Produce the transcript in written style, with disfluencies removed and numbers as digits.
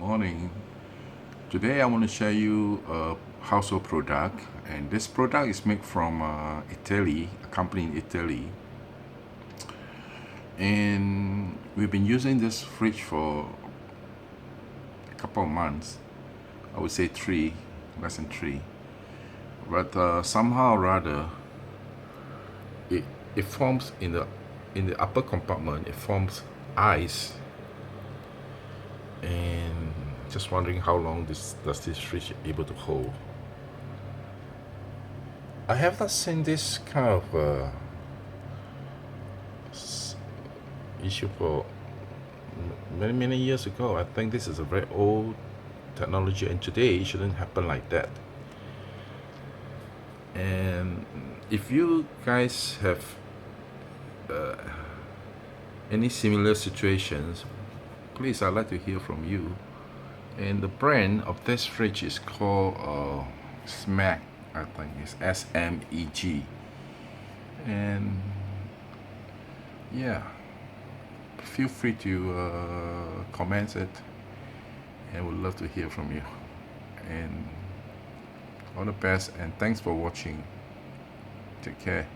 morning. Today I want to share you a household product, and this product is made from Italy, a company in Italy. And we've been using this fridge for a couple of months. I would say three, less than three. But somehow or rather, it forms in the upper compartment. It forms ice, and just wondering how long does this fridge able to hold. I have not seen this kind of issue for many years ago. I think this is a very old technology, and today it shouldn't happen like that. And if you guys have any similar situations, please, I'd like to hear from you. And the brand of this fridge is called Smeg. I think it's SMEG. And yeah, feel free to comment it, and would love to hear from you. And all the best, and thanks for watching. Take care.